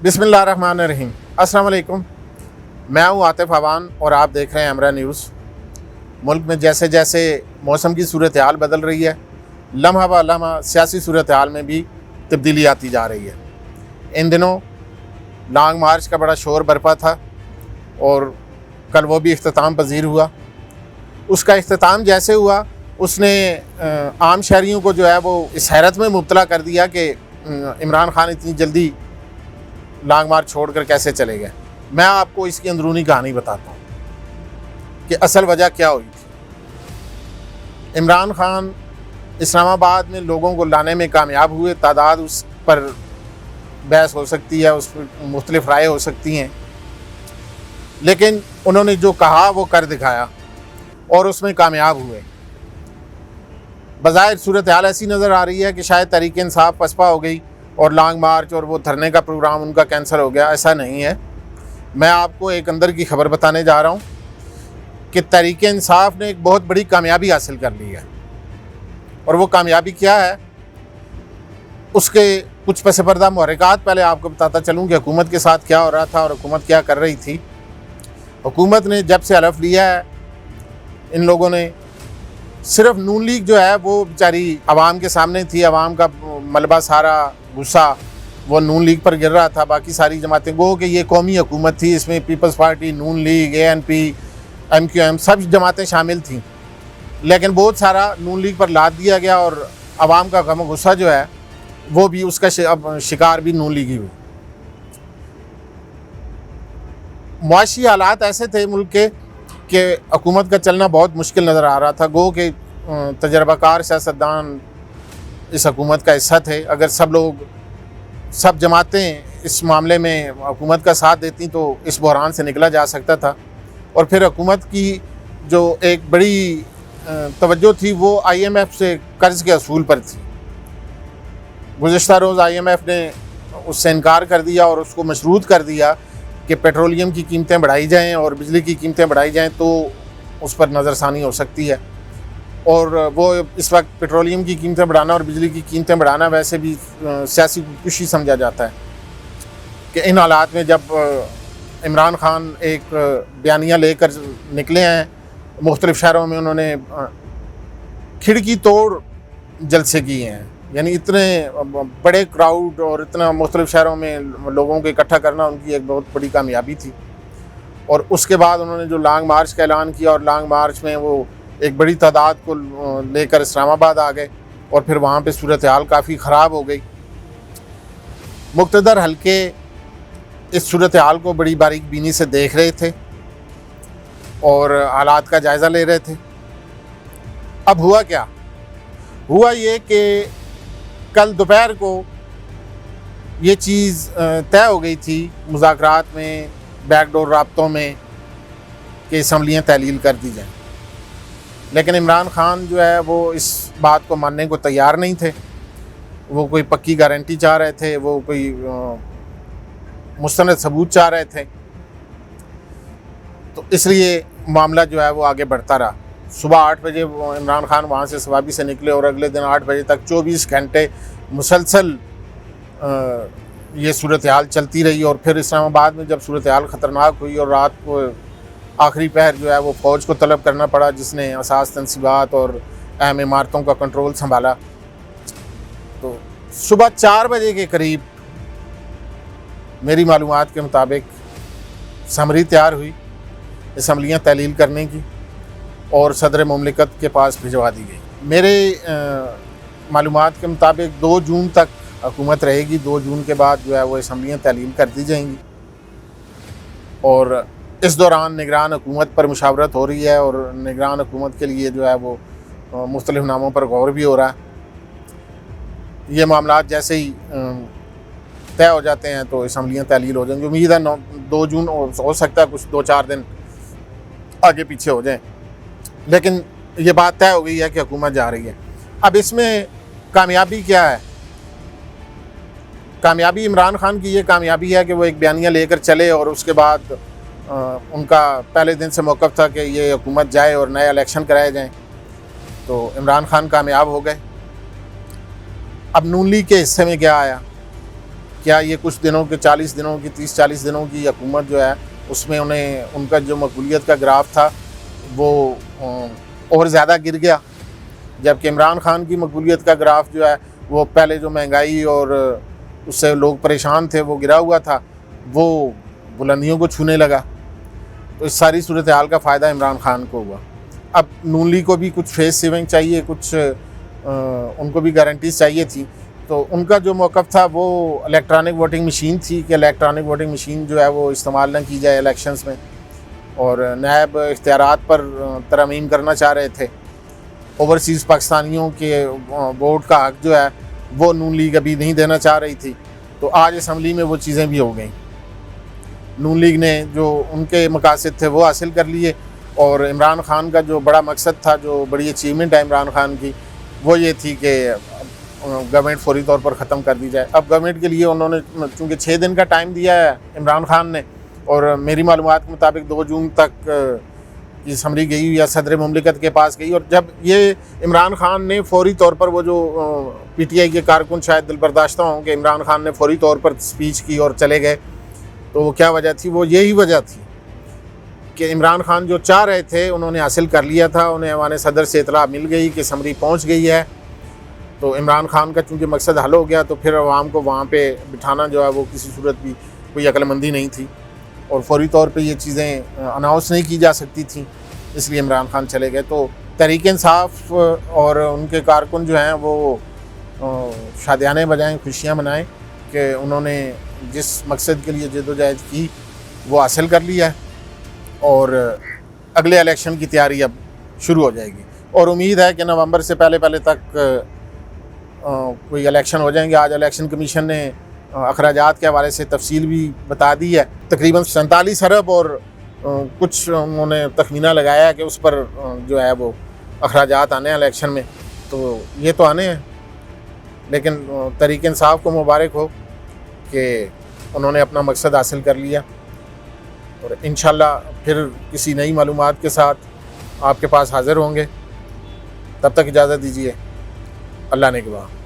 बिस्मिल्लाहिर्रहमानिर्रहीम। अस्सलाम वालेकुम। मैं हूँ आतिफ अवान और आप देख रहे हैं हमरा न्यूज़। मुल्क में जैसे जैसे मौसम की सूरत हाल बदल रही है, लम्हा ब लम्हा सियासी सूरत हाल में भी तब्दीली आती जा रही है। इन दिनों लॉन्ग मार्च का बड़ा शोर बरपा था और कल वो भी इख्तिताम पजीर हुआ। उसका इख्तिताम जैसे हुआ, उसने आम शहरियों को जो है वो इस हैरत में मुब्तला कर दिया कि इमरान खान इतनी जल्दी लॉन्ग मार्च छोड़कर कैसे चले गए। मैं आपको इसकी अंदरूनी कहानी बताता हूँ कि असल वजह क्या हुई थी। इमरान खान इस्लामाबाद में लोगों को लाने में कामयाब हुए। तादाद उस पर बहस हो सकती है, उस पर मुख्तलिफ राय हो सकती हैं, लेकिन उन्होंने जो कहा वो कर दिखाया और उसमें कामयाब हुए। बज़ाहिर सूरत हाल ऐसी नज़र आ रही है कि शायद तहरीक इंसाफ पसपा हो गई और लॉन्ग मार्च और वो धरने का प्रोग्राम उनका कैंसिल हो गया। ऐसा नहीं है। मैं आपको एक अंदर की खबर बताने जा रहा हूँ कि तहरीक इंसाफ ने एक बहुत बड़ी कामयाबी हासिल कर ली है। और वो कामयाबी क्या है, उसके कुछ पस पर्दा मुहर्रिकात पहले आपको बताता चलूँ कि हुकूमत के साथ क्या हो रहा था और हुकूमत क्या कर रही थी। हुकूमत ने जब से हलफ लिया है, इन लोगों ने सिर्फ नून लीग जो है वो बेचारी आवाम के सामने थी। आवाम का मलबा, सारा गुस्सा वो नून लीग पर गिर रहा था। बाकी सारी जमातें गो कि ये कौमी हुकूमत थी, इसमें पीपल्स पार्टी, नून लीग, ANP, MQM सब जमातें शामिल थीं, लेकिन बहुत सारा नून लीग पर लाद दिया गया और आवाम का गम गुस्सा जो है वो भी उसका शिकार भी नून लीग ही हुई। मुआशी हालात ऐसे थे मुल्क के कि हुकूमत का चलना बहुत मुश्किल नज़र आ रहा था। गो कि तजर्बाकार सियासतदान इस हुकूमत का हिस्सा थे। अगर सब जमातें इस मामले में हुकूमत का साथ देती तो इस बहरान से निकला जा सकता था। और फिर हुकूमत की जो एक बड़ी तवज्जो थी वो IMF से कर्ज़ के असूल पर थी। गुज़िश्ता रोज़ IMF ने उससे इनकार कर दिया और उसको मशरूत कर दिया कि पेट्रोलियम की कीमतें बढ़ाई जाएं और बिजली की कीमतें बढ़ाई जाएं तो उस पर नज़रसानी हो सकती है। और वो इस वक्त पेट्रोलियम की कीमतें बढ़ाना और बिजली की कीमतें बढ़ाना वैसे भी सियासी खुदकुशी समझा जाता है कि इन हालात में जब इमरान खान एक बयानिया लेकर निकले हैं, मुख्तलिफ़ शहरों में उन्होंने खिड़की तोड़ जलसे किए हैं। यानी इतने बड़े क्राउड और इतना मुख्तलिफ़ शहरों में लोगों को इकट्ठा करना उनकी एक बहुत बड़ी कामयाबी थी। और उसके बाद उन्होंने जो लॉन्ग मार्च का ऐलान किया और लॉन्ग मार्च में वो एक बड़ी तादाद को लेकर इस्लामाबाद आ गए और फिर वहाँ पे सूरत हाल काफ़ी ख़राब हो गई। मुक़्तदर हल्के इस सूरत हाल को बड़ी बारीक बीनी से देख रहे थे और हालात का जायज़ा ले रहे थे। अब हुआ क्या? हुआ ये कि कल दोपहर को ये चीज़ तय हो गई थी मुज़ाकरात में, बैकडोर राब्तों में, कि असम्बलियाँ तहलील कर दी जाएँ। लेकिन इमरान खान जो है वो इस बात को मानने को तैयार नहीं थे। वो कोई पक्की गारंटी चाह रहे थे, वो कोई मुस्तनद सबूत चाह रहे थे। तो इसलिए मामला जो है वो आगे बढ़ता रहा। सुबह 8 बजे इमरान खान वहाँ से सवाबी से निकले और अगले दिन 8 बजे तक 24 घंटे मुसलसल ये सूरत हाल चलती रही। और फिर इस्लामाबाद में जब सूरत हाल ख़तरनाक हुई और रात को आखिरी पहर जो है वो फ़ौज को तलब करना पड़ा, जिसने असास तनसीबात और अहम इमारतों का कंट्रोल संभाला। तो सुबह 4 बजे के करीब मेरी मालूमात के मुताबिक समरी तैयार हुई असम्बलियाँ तहलील करने की और सदर मुमलिकत के पास भिजवा दी गई। मेरे मालूमात के मुताबिक 2 जून तक हुकूमत रहेगी। 2 जून के बाद जो है वो असम्बलियाँ तहलील कर दी जाएंगी और इस दौरान निगरान हुकूमत पर मुशावरत हो रही है और निगरान हुकूमत के लिए जो है वो मुख्तलिफ़ नामों पर गौर भी हो रहा है। ये मामला जैसे ही तय हो जाते हैं तो असम्बलियाँ तहलील हो जाएंगी। उम्मीद है 2 जून हो सकता है कुछ 2-4 दिन आगे पीछे हो जाएं, लेकिन ये बात तय हो गई है कि हुकूमत जा रही है। अब इसमें कामयाबी क्या है? कामयाबी इमरान खान की ये कामयाबी है कि वो एक बयानिया लेकर चले और उसके बाद उनका पहले दिन से मौक़िफ़ था कि ये हुकूमत जाए और नए इलेक्शन कराए जाएं। तो इमरान खान कामयाब हो गए। अब नून लीग के हिस्से में क्या आया? क्या ये कुछ दिनों के 40 दिनों की 30-40 दिनों की हुकूमत जो है उसमें उन्हें उनका जो मकबूलियत का ग्राफ था वो और ज़्यादा गिर गया, जबकि इमरान खान की मकबूलियत का ग्राफ जो है वो पहले जो महंगाई और उससे लोग परेशान थे वो गिरा हुआ था, वो बुलंदियों को छूने लगा। तो इस सारी सूरत हाल का फ़ायदा इमरान खान को हुआ। अब नून लीग को भी कुछ फेस सेविंग चाहिए, कुछ उनको भी गारंटीज चाहिए थी। तो उनका जो मौक़िफ़ था वो इलेक्ट्रॉनिक वोटिंग मशीन थी कि इलेक्ट्रॉनिक वोटिंग मशीन जो है वो इस्तेमाल न की जाए इलेक्शंस में, और नायब इख्तियारात पर तरमीम करना चाह रहे थे। ओवरसीज़ पाकिस्तानियों के वोट का हक़ जो है वो नून लीग अभी नहीं देना चाह रही थी। तो आज असम्बली में वो चीज़ें भी हो गई। नून लीग ने जो उनके मकासद थे वो हासिल कर लिए, और इमरान खान का जो बड़ा मकसद था, जो बड़ी अचीवमेंट है इमरान खान की, वो ये थी कि गवर्नमेंट फौरी तौर पर ख़त्म कर दी जाए। अब गवर्नमेंट के लिए उन्होंने चूँकि 6 दिन का टाइम दिया है इमरान खान ने, और मेरी मालूमात के मुताबिक 2 जून तक की समरी गई या सदर मुमलिकत के पास गई। और जब ये इमरान खान ने फौरी तौर पर, वो जो PTI के कारकुन शायद दिलबर्दाश्ता हों कि इमरान खान ने फौरी तौर पर स्पीच की और चले गए, तो वो क्या वजह थी? वो यही वजह थी कि इमरान खान जो चाह रहे थे उन्होंने हासिल कर लिया था। उन्हें ऐवान सदर से इतला मिल गई कि समरी पहुंच गई है। तो इमरान खान का चूँकि मकसद हल हो गया, तो फिर अवाम को वहाँ पे बिठाना जो है वो किसी सूरत भी कोई अक्लमंदी नहीं थी, और फौरी तौर पे ये चीज़ें अनाउंस नहीं की जा सकती थी, इसलिए इमरान खान चले गए। तो तहरीक इंसाफ और उनके कारकुन जो हैं वो शादियाने बजाएँ, खुशियाँ मनाएँ कि उन्होंने जिस मकसद के लिए जद्दोजहद की वो हासिल कर लिया है, और अगले इलेक्शन की तैयारी अब शुरू हो जाएगी। और उम्मीद है कि नवंबर से पहले तक कोई इलेक्शन हो जाएंगे। आज इलेक्शन कमीशन ने अखराजात के हवाले से तफसील भी बता दी है। तकरीबन 47 अरब और कुछ उन्होंने तखमीना लगाया है कि उस पर जो है वो अखराजात आने हैं इलेक्शन में। तो ये तो आने हैं, लेकिन तहरीक इंसाफ को मुबारक हो कि उन्होंने अपना मकसद हासिल कर लिया, और इंशाल्लाह फिर किसी नई मालूमात के साथ आपके पास हाज़िर होंगे। तब तक इजाज़त दीजिए। अल्लाह ने के बाद।